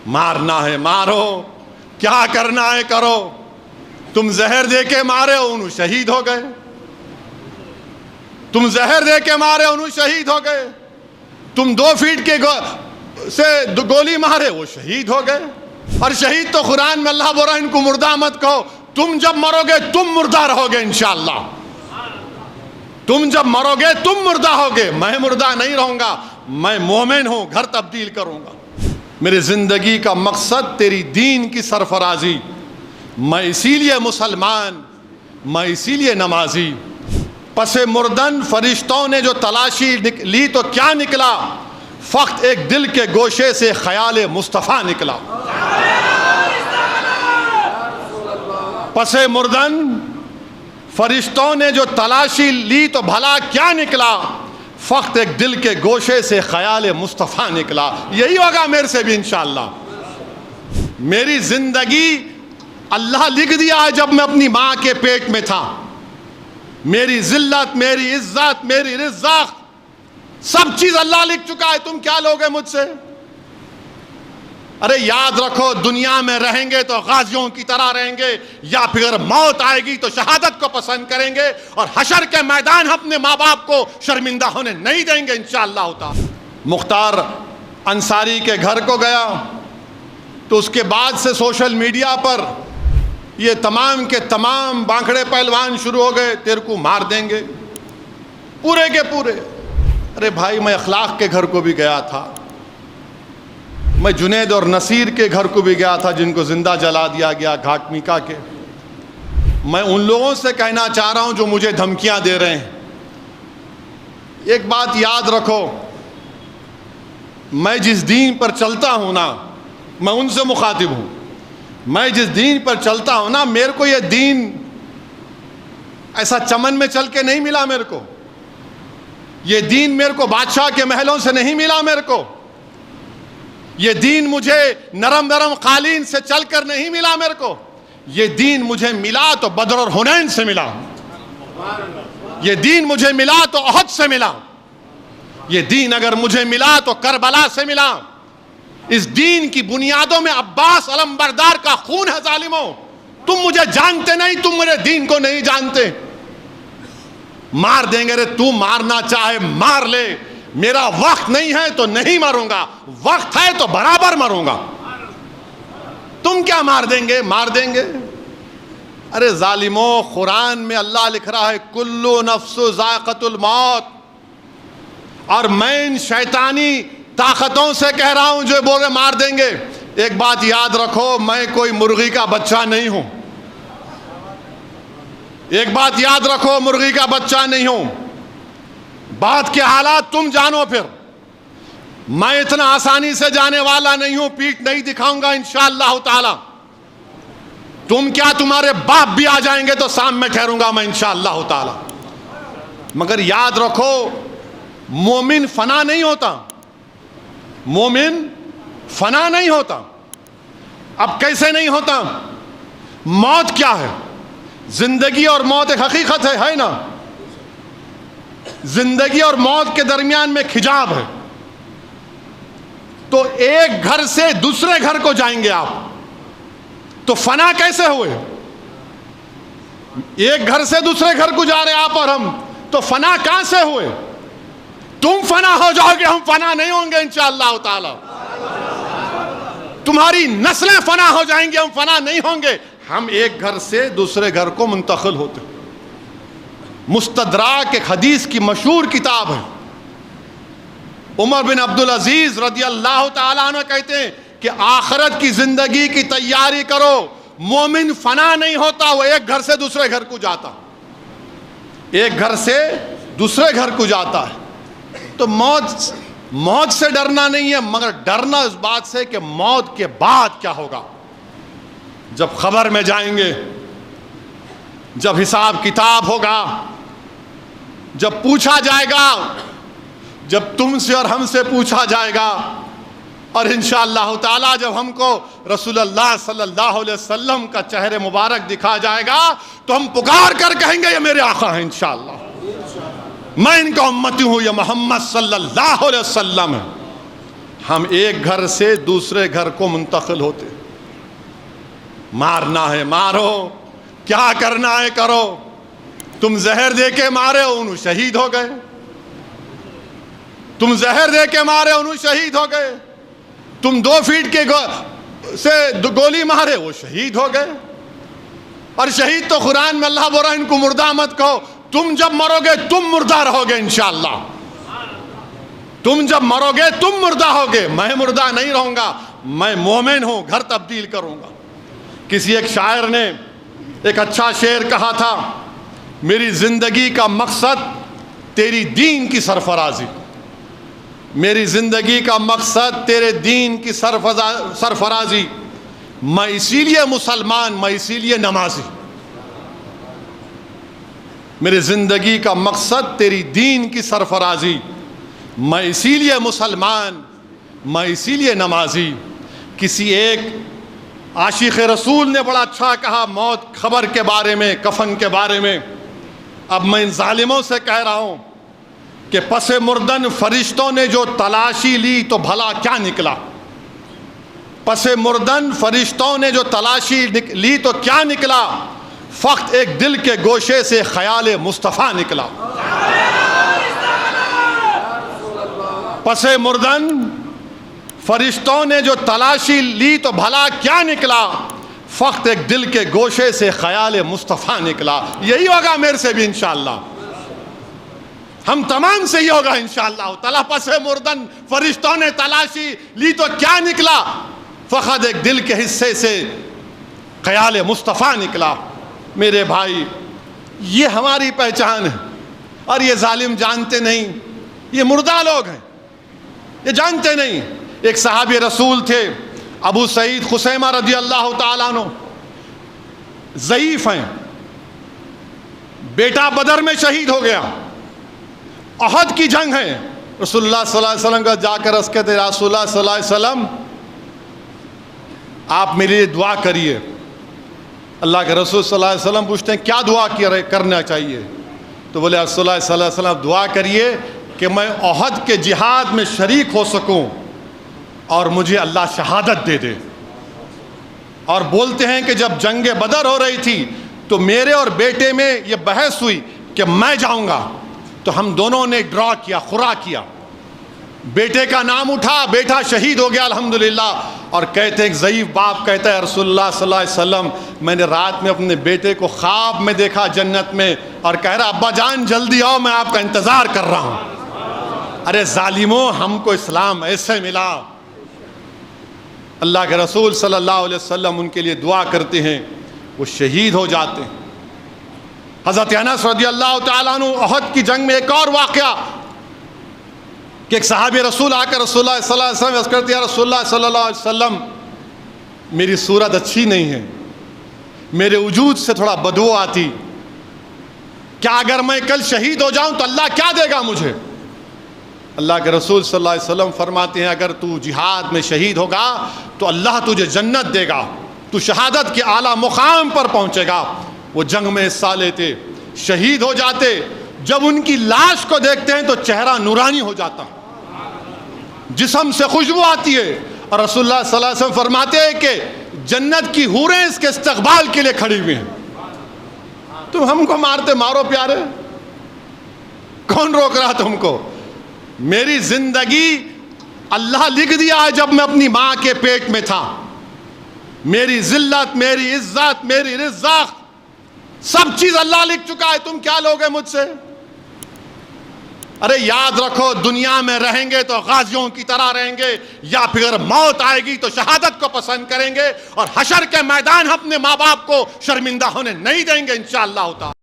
مارنا ہے مارو، کیا کرنا ہے کرو. تم زہر دے کے مارے انہوں شہید ہو گئے، تم زہر دے کے مارے انہوں شہید ہو گئے، تم 2 فیٹ کے سے گولی مارے وہ شہید ہو گئے. اور شہید تو قرآن میں اللہ بول رہا ہے ان کو مردہ مت کہو، تم جب مرو گے تم مردہ رہو گے انشاءاللہ. تم جب مرو گے تم مردہ ہوگے، میں مردہ نہیں رہوں گا، میں مومن ہوں، گھر تبدیل کروں گا. میری زندگی کا مقصد تیری دین کی سرفرازی، میں اسی لیے مسلمان، میں اسی لیے نمازی. پس مردن فرشتوں نے جو تلاشی لی تو کیا نکلا؟ فقط ایک دل کے گوشے سے خیال مصطفیٰ نکلا. پس مردن فرشتوں نے جو تلاشی لی تو بھلا کیا نکلا؟ فقط ایک دل کے گوشے سے خیال مصطفیٰ نکلا. یہی ہوگا میرے سے بھی انشاءاللہ. میری زندگی اللہ لکھ دیا ہے جب میں اپنی ماں کے پیٹ میں تھا. میری ذلت، میری عزت، میری رزق، سب چیز اللہ لکھ چکا ہے. تم کیا لوگے مجھ سے؟ ارے یاد رکھو، دنیا میں رہیں گے تو غازیوں کی طرح رہیں گے، یا پھر موت آئے گی تو شہادت کو پسند کریں گے، اور حشر کے میدان اپنے ماں باپ کو شرمندہ ہونے نہیں دیں گے انشاءاللہ تعالی. مختار انصاری کے گھر کو گیا تو اس کے بعد سے سوشل میڈیا پر یہ تمام کے تمام بانکھڑے پہلوان شروع ہو گئے، تیرے کو مار دیں گے پورے کے پورے. ارے بھائی، میں اخلاق کے گھر کو بھی گیا تھا، میں جنید اور نصیر کے گھر کو بھی گیا تھا جن کو زندہ جلا دیا گیا گھاٹ میکا کے. میں ان لوگوں سے کہنا چاہ رہا ہوں جو مجھے دھمکیاں دے رہے ہیں، ایک بات یاد رکھو، میں جس دین پر چلتا ہوں نا، میں ان سے مخاطب ہوں. میں جس دین پر چلتا ہوں نا، میرے کو یہ دین ایسا چمن میں چل کے نہیں ملا. میرے کو یہ دین میرے کو بادشاہ کے محلوں سے نہیں ملا. میرے کو یہ دین مجھے نرم نرم قالین سے چل کر نہیں ملا. میرے کو یہ دین مجھے ملا تو بدر اور حنین سے ملا. یہ دین مجھے ملا تو احد سے ملا. یہ دین اگر مجھے ملا تو کربلا سے ملا. اس دین کی بنیادوں میں عباس علمبردار کا خون ہے. ظالموں، تم مجھے جانتے نہیں، تم میرے دین کو نہیں جانتے. مار دیں گے. رے تو مارنا چاہے مار لے، میرا وقت نہیں ہے تو نہیں مروں گا، وقت ہے تو برابر مروں گا. تم کیا مار دیں گے؟ مار دیں گے. ارے ظالموں، قرآن میں اللہ لکھ رہا ہے کلو نفس ذائقۃ الموت. اور میں ان شیطانی طاقتوں سے کہہ رہا ہوں جو بول رہے مار دیں گے. ایک بات یاد رکھو، میں کوئی مرغی کا بچہ نہیں ہوں. ایک بات یاد رکھو، مرغی کا بچہ نہیں ہوں. بات کے حالات تم جانو. پھر میں اتنا آسانی سے جانے والا نہیں ہوں، پیٹھ نہیں دکھاؤں گا انشاءاللہ تعالی. تم کیا، تمہارے باپ بھی آ جائیں گے تو سامنے ٹھہروں گا میں انشاءاللہ تعالی. مگر یاد رکھو، مومن فنا نہیں ہوتا. مومن فنا نہیں ہوتا. اب کیسے نہیں ہوتا؟ موت کیا ہے؟ زندگی اور موت ایک حقیقت ہے نا. زندگی اور موت کے درمیان میں ایک حجاب ہے. تو ایک گھر سے دوسرے گھر کو جائیں گے آپ، تو فنا کیسے ہوئے؟ ایک گھر سے دوسرے گھر کو جا رہے آپ اور ہم، تو فنا کہاں سے ہوئے؟ تم فنا ہو جاؤ گے، ہم فنا نہیں ہوں گے انشاءاللہ تعالی. تمہاری نسلیں فنا ہو جائیں گے، ہم فنا نہیں ہوں گے. ہم ایک گھر سے دوسرے گھر کو منتقل ہوتے. مستدراک ایک حدیث کی مشہور کتاب ہے. عمر بن عبدالعزیز رضی اللہ تعالیٰ عنہ کہتے ہیں کہ آخرت کی زندگی کی تیاری کرو. مومن فنا نہیں ہوتا، وہ ایک گھر سے دوسرے گھر کو جاتا. ایک گھر سے دوسرے گھر کو جاتا ہے. تو موت سے ڈرنا نہیں ہے، مگر ڈرنا اس بات سے کہ موت کے بعد کیا ہوگا. جب خبر میں جائیں گے، جب حساب کتاب ہوگا، جب پوچھا جائے گا، جب تم سے اور ہم سے پوچھا جائے گا، اور انشاءاللہ تعالی جب ہم کو رسول اللہ صلی اللہ علیہ وسلم کا چہرے مبارک دکھا جائے گا تو ہم پکار کر کہیں گے یہ میرے آقا ہیں انشاءاللہ، میں ان کا امتی ہوں، یہ محمد صلی اللہ علیہ وسلم ہے. ہم ایک گھر سے دوسرے گھر کو منتقل ہوتے. مارنا ہے مارو، کیا کرنا ہے کرو. تم زہر دے کے مارے انہوں شہید ہو گئے، تم زہر دے کے مارے انہوں شہید ہو گئے، تم 2 فیٹ کے سے گولی مارے وہ شہید ہو گئے. اور شہید تو قرآن میں اللہ بول رہا ہے ان کو مردہ مت کہو. تم جب مرو گے تم مردہ رہو گے انشاءاللہ. تم جب مرو گے تم مردہ ہوگے، میں مردہ نہیں رہوں گا، میں مومن ہوں، گھر تبدیل کروں گا. کسی ایک شاعر نے ایک اچھا شعر کہا تھا، میری زندگی کا مقصد تیری دین کی سرفرازی، میری زندگی کا مقصد تیرے دین کی سرفرازی، میں اسی لیے مسلمان، میں اسی لیے نمازی. میری زندگی کا مقصد تیری دین کی سرفرازی، میں اسی لیے مسلمان، میں اسی لیے نمازی. کسی ایک عاشق رسول نے بڑا اچھا کہا موت خبر کے بارے میں، کفن کے بارے میں. اب میں ان ظالموں سے کہہ رہا ہوں کہ پس مردن فرشتوں نے جو تلاشی لی تو بھلا کیا نکلا. پس مردن فرشتوں نے جو تلاشی لی تو کیا نکلا، فقط ایک دل کے گوشے سے خیال مصطفیٰ نکلا. پس مردن فرشتوں نے جو تلاشی لی تو بھلا کیا نکلا، فقط ایک دل کے گوشے سے خیال مصطفیٰ نکلا. یہی ہوگا میرے سے بھی انشاءاللہ، ہم تمام سے ہی ہوگا انشاءاللہ تعالیٰ. پس مردن فرشتوں نے تلاشی لی تو کیا نکلا، فقط ایک دل کے حصے سے خیال مصطفیٰ نکلا. میرے بھائی یہ ہماری پہچان ہے، اور یہ ظالم جانتے نہیں، یہ مردہ لوگ ہیں، یہ جانتے نہیں. ایک صحابی رسول تھے ابو سعید خثیمہ رضی اللہ تعالیٰ عنہ، ضعیف ہیں، بیٹا بدر میں شہید ہو گیا، احد کی جنگ ہے. رسول اللہ صلی اللہ علیہ وسلم کا جا کر عرض کہتے رسول اللہ صلی اللہ علیہ وسلم آپ میرے لیے دعا کریے. اللہ کے رسول صلی اللہ علیہ وسلم پوچھتے ہیں کیا دعا کرنا چاہیے؟ تو بولے رسول اللہ صلی اللہ علیہ وسلم دعا کریے کہ میں احد کے جہاد میں شریک ہو سکوں اور مجھے اللہ شہادت دے دے. اور بولتے ہیں کہ جب جنگ بدر ہو رہی تھی تو میرے اور بیٹے میں یہ بحث ہوئی کہ میں جاؤں گا، تو ہم دونوں نے ڈرا کیا، خورا کیا. بیٹے کا نام اٹھا، بیٹا شہید ہو گیا الحمدللہ. اور کہتے ہیں ضعیف باپ کہتا ہے رسول اللہ صلی اللہ علیہ وسلم میں نے رات میں اپنے بیٹے کو خواب میں دیکھا جنت میں، اور کہہ رہا ابا جان جلدی آؤ میں آپ کا انتظار کر رہا ہوں. ارے ظالموں، ہم کو اسلام ایسے ملا. اللہ کے رسول صلی اللہ علیہ وسلم ان کے لیے دعا کرتے ہیں، وہ شہید ہو جاتے ہیں. حضرت انس رضی اللہ تعالیٰ عنہ احد کی جنگ میں ایک اور واقعہ کہ ایک صحابی رسول آ کر رسول اللہ صلی اللہ علیہ وسلم عرض کرتے ہیں رسول اللہ صلی اللہ علیہ وسلم میری صورت اچھی نہیں ہے، میرے وجود سے تھوڑا بدبو آتی، کیا اگر میں کل شہید ہو جاؤں تو اللہ کیا دے گا مجھے؟ اللہ کے رسول صلی اللہ علیہ وسلم فرماتے ہیں اگر تو جہاد میں شہید ہوگا تو اللہ تجھے جنت دے گا، تو شہادت کے اعلیٰ مقام پر پہنچے گا. وہ جنگ میں حصہ لیتے، شہید ہو جاتے، جب ان کی لاش کو دیکھتے ہیں تو چہرہ نورانی ہو جاتا، جسم سے خوشبو آتی ہے. اور رسول اللہ صلی اللہ علیہ وسلم فرماتے ہیں کہ جنت کی حوریں اس کے استقبال کے لیے کھڑی ہوئی ہیں. تم ہم کو مارتے مارو پیارے، کون روک رہا تم کو؟ میری زندگی اللہ لکھ دیا ہے جب میں اپنی ماں کے پیٹ میں تھا. میری ذلت، میری عزت، میری رزق، سب چیز اللہ لکھ چکا ہے. تم کیا لوگے مجھ سے؟ ارے یاد رکھو دنیا میں رہیں گے تو غازیوں کی طرح رہیں گے، یا پھر موت آئے گی تو شہادت کو پسند کریں گے، اور حشر کے میدان اپنے ماں باپ کو شرمندہ ہونے نہیں دیں گے انشاءاللہ تعالی.